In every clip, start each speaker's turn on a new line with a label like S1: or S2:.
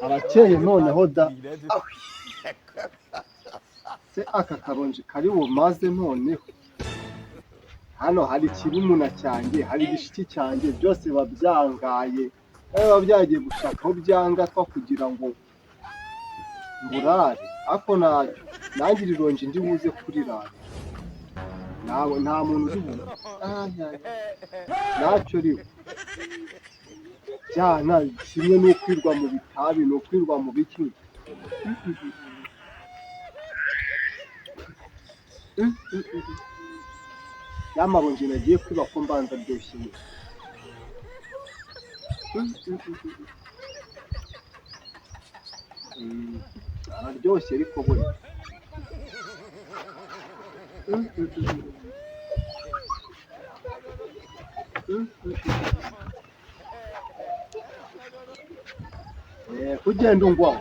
S1: arakeye noneho da se aka karonji kari bumaze noneho hano hari ikirumuna cyanjye hari igishiki cyanjye byose babyangaye biba byagiye gushaka aho byanga twa kugira ngo ngurare ako nanjye ironji ndi buze kurirara nawe nta muntu uri buze ntacyo riwe cyana kimwe n'ukwirwa mu bitabi n'ukwirwa mu biki yamaronji nagiye kwiba ko mbanza ryoshye araryoshye ariko buri kugenda ungwaho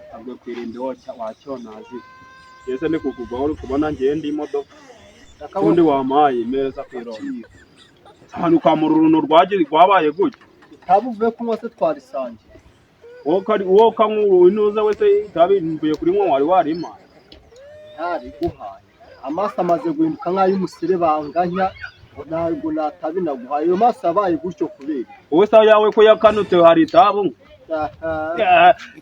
S1: ntabwo kwirinde wacyonazi
S2: yese ni kukugwaho uri kubona ngende imodoka kundi wamaye meza kwironda hano kwa mururuno rwabaye gutyo
S1: utabuvuye kunywa se twarisangiye
S2: wowe kankuru inuza wese tabimbuye kuri mwo wari warima
S1: ntari guhaye amaso amaze guhinduka nk'ay'umusire banganya ntabwo natabi naguhaye ayo maso abaye gutyo kubera
S2: wowe sawa yawe ko yakanutse hari itabu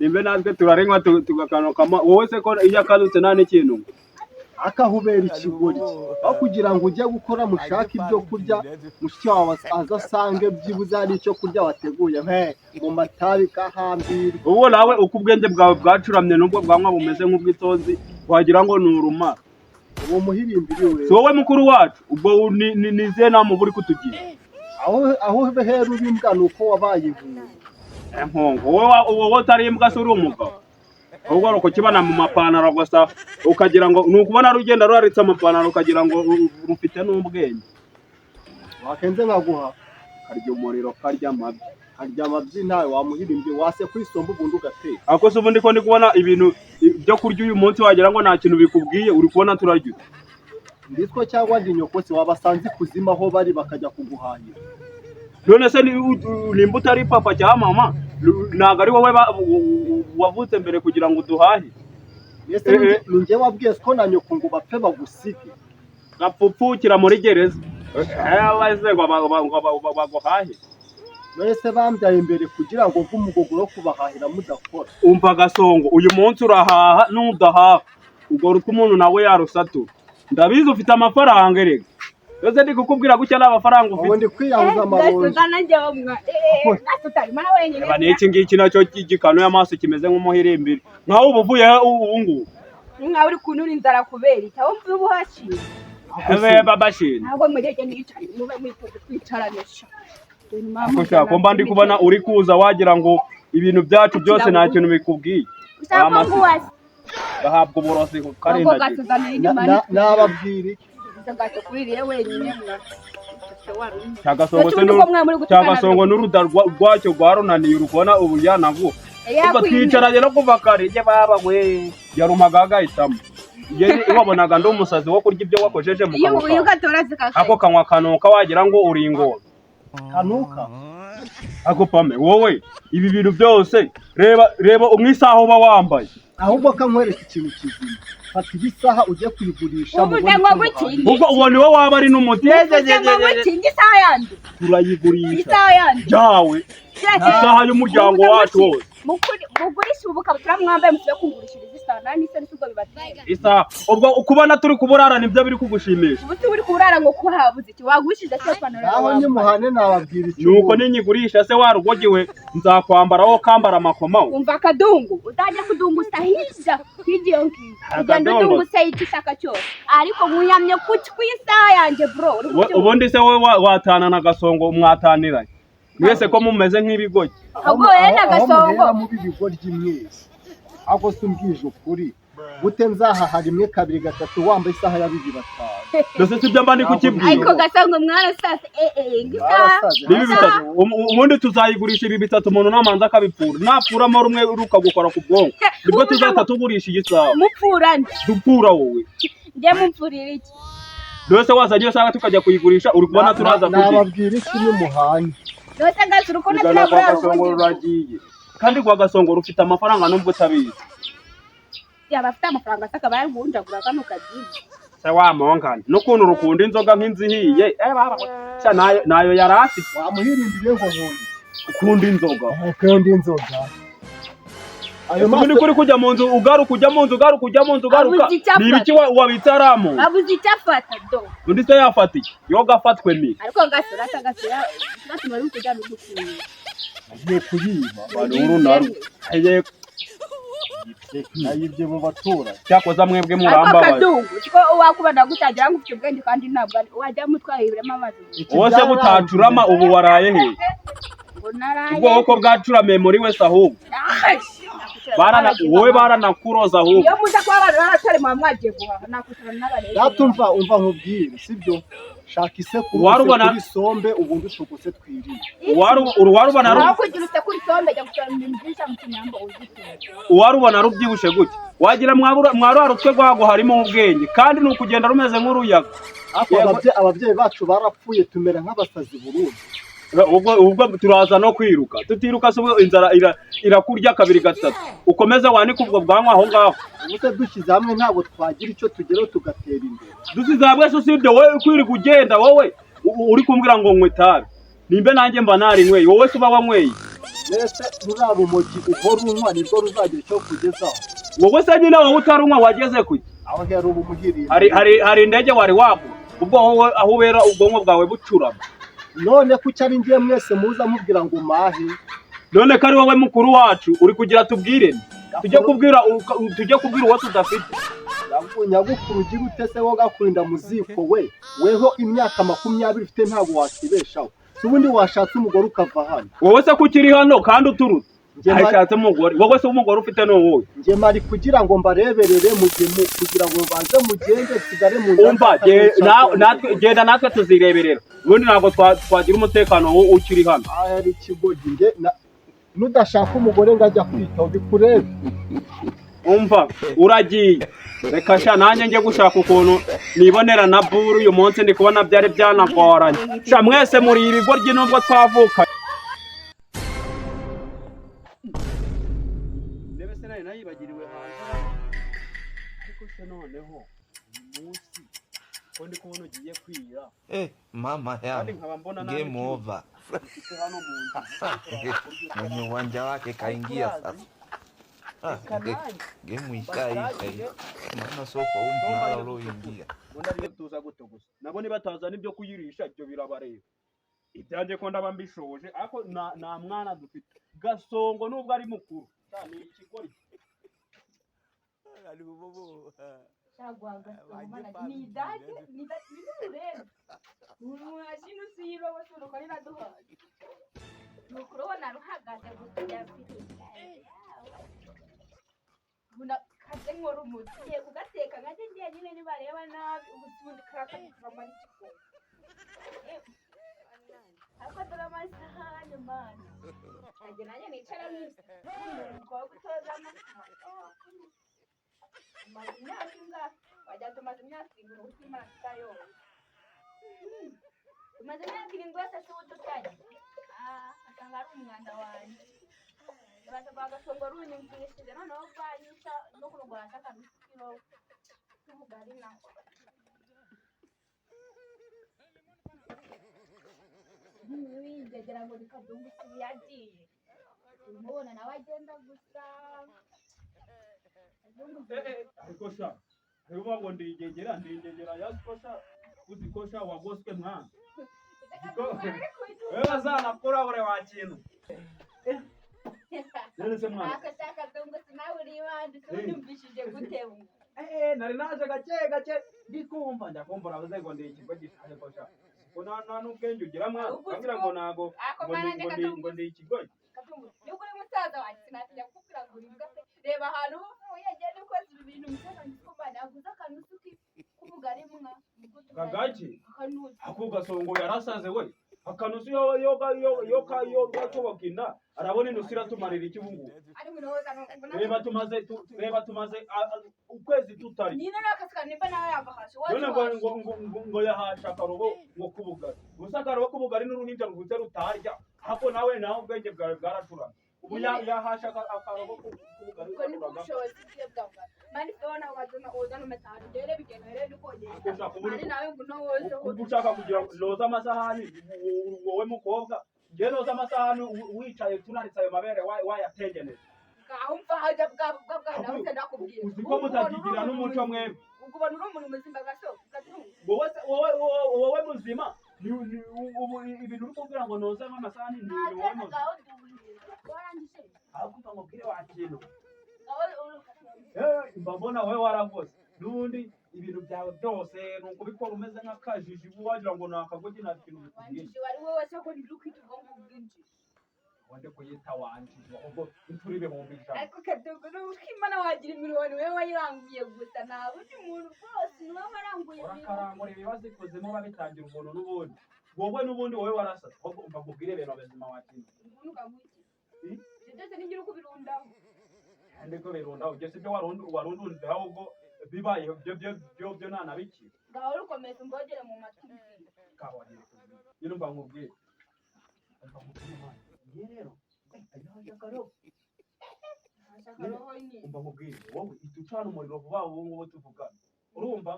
S2: nimbe natwe turarenywa tugakanuka wowe se ko iyo yakanutse nta n'ikintu
S1: akahubera ikigori aho kugira ngo ujye gukora mushaka ibyo kurya mushiki wawe azasange byibuze hari icyo kurya wateguye mu matabi kahambira
S2: ubu nawe uko ubwenge bwawe bwacuramye n'ubwo bwanwa bumeze nk'ubw'itonzi wagira ngo ni urumara
S1: uwo muhirimbiri we
S2: si wowe mukuru wacu ubwo ni izihe nama uba uri kutugira
S1: aho hera uri imbwa ni uko wabaye
S2: inkungu wowe utari imbwa se uri umugabo ahubwo ari ukukibana mu mapantaro gusa ukagira ngo ni ukubona rugenda ruraritse amapantaro ukagira ngo rufite n'ubwenge
S1: wakenze nkaguha
S2: karya umuriro karya amabyi
S1: ntawe wamuhirimbye wase kwisomba ubundi ugateka
S2: ako se ubundi ko ndi kubona ibintu byo kurya uyu munsi wagira ngo nta kintu bikubwiye uri kubona turarya
S1: nditwo cyangwa ndi nyoko se wabasanze kuzima aho bari bakajya kuguhahira
S2: none se nimba utari papa cyangwa mama ntabwo ari wowe wavutse mbere kugira ngo uduhahe
S1: ni njye wabwiye ko na nyoko ngo bapfe bagusige
S2: gapfupfukira muri gereza baguhahe
S1: none se bambyaye imbere kugira ngo nk'umugogo wo kubahahira mudakora
S2: umva agasongo uyu munsi urahaha n'udahaha ubwo ruta umuntu nawe yarusatura ndabizi ufite amafaranga erega yose ndi kukubwira gutya n'amafaranga ufite
S1: ubundi kwiyahuza amaronji
S2: reba n'iki ngiki nacyo gikanuye amaso kimeze nk'umuhirimbiri nkaho uba uvuye ubu ngubu
S3: nkaho uri kunura inzara kubera iki aho mvuye ubuhashira
S2: babashira
S3: ntabwo mureke nicare mube mwifuza twicaranisha
S2: ko mba ndi kubona uri kuza wagira ngo ibintu byacu byose nta kintu bikubwiye gahabwa uburozi karindagira
S1: nababwira iki
S2: cyagasongo n'uruda rwacyo rwarunaniye urukubona ubu yanavuga ubwo twicaranye no kuva kare ibyo baba we yarumaga agahitamo wabonaga ndi umusazi wo kurya ibyo wakojeje mu kanwa ako kanwa kanuka wagira ngo uri ingona
S1: kanuka
S2: ako pame wowe ibi bintu byose reba umwisaha uba wambaye
S1: ahubwo kankwereka ikintu kizima fata ibisaha ujye kuyigurisha
S2: ubwo uwo ni wo waba ari n'umuti turayigurisha byawe isaha y'umuryango wacu wose
S3: mugurisha ubu kabutura mwambaye musibe kungurishiriza isaha nani se n'ubwo bibateye
S2: isaha ubwo ukubona turi kuburara nibyo biri kugushimisha
S3: ubu turi kuburara ngo ko habuze iki wagurishije se panaro
S1: aho nyimuhane nababwira iki
S2: nuko ninyigurisha se warugogiwe nzakwambaraho kambara amakoma
S3: umva akadungu uzajya kudungusa hirya higiyo ngiyo ugenda udungusa iki shaka cyose ariko mwiyamye ku isaha yanjye bro
S2: ubundi se wowe watana na gasongo mwataniranye mwese ko mumeze nk'ibigoyi
S3: ahubwo wenda gasongo
S1: mu bigoryi mwese ako sumbwije ukuri gute nzahaha rimwe kabiri gatatu wambaye isaha ya 2-5
S2: dose sibyo mba ndi kukibwira
S3: ariko gasongo mwarasase
S2: bibi bitatu ubundi tuzayigurisha ibi bitatu umuntu namanza akabipfura napfuramo rumwe uruka gukora ku bwonko nibwo tuzahita tugurisha igisaha
S3: mupfurane
S2: dupfura wowe
S3: njye mupfurira iki
S2: dose wazanye isaha tukajya kuyigurisha uri kubona turaza
S1: nababwira iki n'umuhanye
S3: yose ngasura uko
S2: igana kwa Gasongoro uragiye kandi kwa Gasongoro ufite amafaranga nubwo utabizi
S3: yaba afite amafaranga akaba yarwunjagura kano kabyinshi
S2: se wamongana n'ukuntu urukunda inzoga nk'inzihiye baba nayo yari afite
S1: wamuhirindiye ngo nkundi
S2: ukunda inzoga
S1: ukunda inzoga
S2: ayo maso kuri kujya mu nzu ugaruka ni ibiki wabitaramu
S3: abuze icyo afata do
S2: undi se yafata iki yo gafatwe mi
S3: ariko gasura gatuma ari kujya n'udukuye
S1: agiye kuyiba
S2: bari urunaro
S1: ayibye mu batura
S2: cyakoza mwebwe muramba
S3: akadungu siko wakubana gutagira ngo ufite ubwenge kandi ntabwo wajya mutwahiremo amazi
S2: wose gutacurama ubu waraye he ubwoko bwacurame muri wese ahubwo wowe baranakuroza ahubwo
S3: iyo muza kuba abantu baratari mu mwagiye guhaha nakushana n'abarezi
S1: yatumva umva nkubwire sibyo shaka isekuru kuri sombe ubundi tuguse twirire
S2: warubona
S3: aho kugira isekuru sombe jya gusara ibintu byinshi mu kinyambo uziteye
S2: warubona rubyibushe gute wagira mwararutwe gwago harimo ubwenge kandi nukugenda rumeze nk'uruyaga
S1: ababyeyi bacu barapfuye tumera nk'abasazi burundu
S2: ubwo turaza no kwiruka tutiruka se inzara irakurya kabiri gatatu ukomeza wanika ubwo bwanwa aho ngaho
S1: ubuse dushyize hamwe ntabwo twagira icyo tugeraho tugatera imbere
S2: dusize hamwe so sibyo wowe kwirirwa ugenda wowe uri kumbwira ngo nywe itabi nimbe nanjye mba nari nyweye wowe se uba wanyweye
S1: mbese ruriya rumogi uhora unywa nibwo ruzagira icyo kugezaho
S2: wowe se nyine wowe utarunywa wageze kuki
S1: aho hera ubu muhiriye
S2: hari indege wari wagura ubwo wowe aho ubera ubwonko bwawe bucurama
S1: none kuki ari ngiye mwese muza mubwira ngo mahe
S2: none ko ari wowe mukuru wacu uri kugira tubwire tujye kubwira uwo tudafite
S1: nyagukuru ugira utese wo gakurinda mu ziko weho imyaka 20 ufite ntabwo wakibeshaho ubundi washatse umugore ukava hano
S2: wowe se kukiri hano kandi uturutse ashatse umugore wowe se umugore ufite no wowe
S1: nge mari kugira ngo mbareberere mugemu kugira ngo banze mugende sigare mu
S2: umva natwe tuzireberera ubundi ntabwo twagira umutekano ukiri hano
S1: ari ikigogi nge nudashaka umugore ngajya kwita bikurebe
S2: umva uragiye reka sha nanjye njye gushaka ukuntu nibonera na buru uyu munsi ndi kubona byari byanagoranye sha mwese muri ibigoryi nubwo twavuka ndebe se nayo nayibagiriwe hanze ariko se noneho uyu munsi ko ndi kubona ugiye kwira
S4: mama ya game over mwenye uwanja wake kaingia sasa game ikai maana soko umwana uloingia
S2: mbona tuza gutogusa nabo nibataza nibyo kuyirisha ibyo birabareba ibyanjye ko ndaba mbishoje ariko na mwana dufite Gasongo nubwo ari mukuru cyane ikigori
S4: ali bobo
S3: cyagwa Gasongo mana ni dade ni rero ashino siro wasuro ko rina duhaje nukuro wana ruhagaze gutya afite buna kaje nkora umuti kugateka ngaje ndiye nyine nibareba nabi ubusundi kakatuma mari kiko ako turamasahane mana aje nanye nicara nisi ngo gutoza imyaka wajya tumaze imyaka 7 utimaka yose tumaze imyaka 7 wese tuwututanye akanga ari umwanda wanjye basaba Gasongo runyumvishije noneho banyisha no kurongora ashaka n'ikiro cy'ubugari nako wigegera ngo rikadungu yagiye umubona nawe agenda gusa
S2: ariko sha rero ngo ndingegera yasikosha uzikosha wagoswe mwana wewe bazanakora bure wakintu nese mwana
S3: akashaka tungo sinawe uri wandi tunyumvishije gutebu
S2: nari naje gake ndikumva ndakumbura baze ngo ndi ikigo gishaka kosha nta n'ubwenge ugira mwana kugira ngo nago ngo ndi ikigo
S3: yuko uri musaza wanjye sinatinya kukubwira ngo urimbwa pe reba ahantu uvuye agenda ukoze ibintu musaza ngikomba naguze akanusu k'ubugari mwa
S2: kagaki ako Gasongo yarasaze we akanusu yo gatobokina arabona indusira tumarira iki ubungu
S3: ari mu noza no
S2: reba tumaze ukwezi tutari
S3: nina nakasika nimba nawe yagahasha
S2: none ngo yahasha akarobo ngo kubugari gusa akarobo kubugari n'uruhinja ruvutse rutarya hako nawe ubwenge bwawe bwaraturana ubu yahasha akarobo kubugari
S3: ko ni ubushobozi bwe bwawe mani fona wazana ozana metari dere bigenere ndikogera mani nawe nguno wozo
S2: ushaka kugira noza amasahani wowe mukobwa nge noza amasahani wicaye tunaritse ayo mabere wayatengeneza
S3: umva haja bwa nawe ndakubwira
S2: uziko mutagigira n'umuco mwebwe
S3: ubwo bantu uri umuntu muzima gaso
S2: wowe muzima ibintu uri kubwira ngo noza amasahani ni wowe muzima ahubwo mubwire wakintu mba mbona wowe warakoze n'ubundi ibintu byawe byose ni ukubikora umeze nk'akajiji wagira ngo ni akagogi nta kintu bikubwiye
S3: wari wowe se ko ndi kwita ubwonko bwinshi
S2: wende kuyita wanjije ahubwo inturi ibihumbi ijana
S3: ariko kadogo n'ukimana wagira miliyoni wewe wayiranguye gusa nta bundi muntu rwose niwe waranguye
S2: urakarangura ibibazo ikozemo babitangira umuntu n'ubundi wowe warasatse ahubwo umva mubwire ibintu abazima wakintu
S3: ndetse ningira uko birundaho
S2: ndiko birundaho ugeze ibyo warundunze ahubwo bibaye byo ntanabiki
S3: ngaho rukomeza umbogere mu matwi
S2: kabonye nyine mba nkubwire rero umva nkubwire wowe ihita ucana umuriro vuba ubu ngubu tuvugana urumva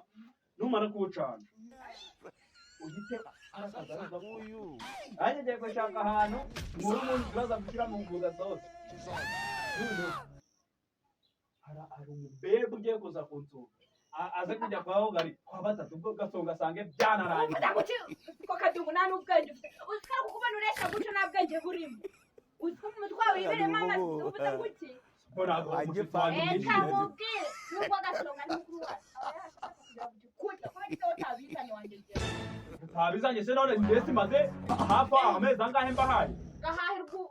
S2: numara kuwucana uhite arasaza uyu nanjye ngiye gushaka ahantu muri umuntu turaza gushyira mu mbuga zose hari umubebe ugiye kuza kunsura aze kujya kwaho gari kwa batatu ubwo gasonga asange byanarangiye
S3: ko kadungu nta n'ubwenge ufite uzikara kukubona uresha gutyo nta bwenge burimo uziko mu mutwe wawe wibereyemo amazi uvuze guki reka mubwire nubwo gasonga n'ukuru
S2: utabizanye se none mbese maze hafi amezi angahe mbahaye
S3: gahahirwa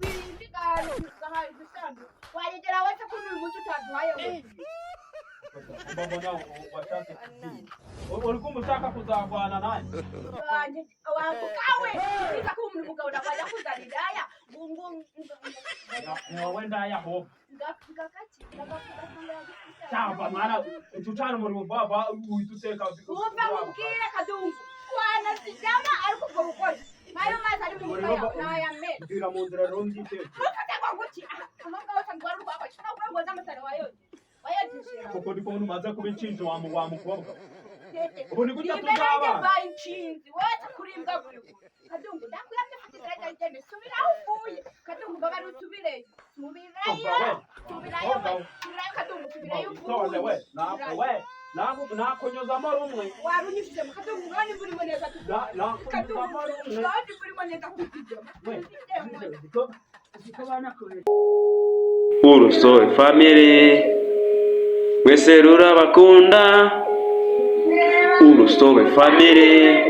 S3: irindi gahahirwa isandu wayegera wese ko n'uyu munsi utaduhaye
S2: mbona washatse uri kumva ushaka kuzagwana nanjye
S3: wawe niba ko umuntu mugabo nakwajya kuzana indaya
S2: wowe ndaya hoba
S3: ngakaki
S2: cyangwa mwana ucana umuriro baba uhita uteka
S3: umva mubwire kadungu wanazijyama ariko ubwo bukoze nayo mazi ari mu mutwe yawe nayamena
S2: mbwira mu nzira rero ngiteka
S3: ntukategwa guki aho ngaho usanga wari urwakwaje ntabwo urabona amasaro wayogeje
S2: kuko ndi kubona umaze kuba inshinzi wa mukobwa ubu ni gutya
S3: tuzabana
S2: tuzabana
S3: bayi inshinzi wese kuribwa buri kadungu ndakwiyamye fatira cyane subiraho uvuye kadungu mbabari usubireyo subirayo kadungu subirayo
S2: uvuye nakunyuzamo rumwe
S3: warunyujije mu kadungu ngani burimo neza
S2: nakunyuzamo rumwe
S3: ngani burimo neza kujya
S5: Urusobe family mwese rurabakunda Urusobe family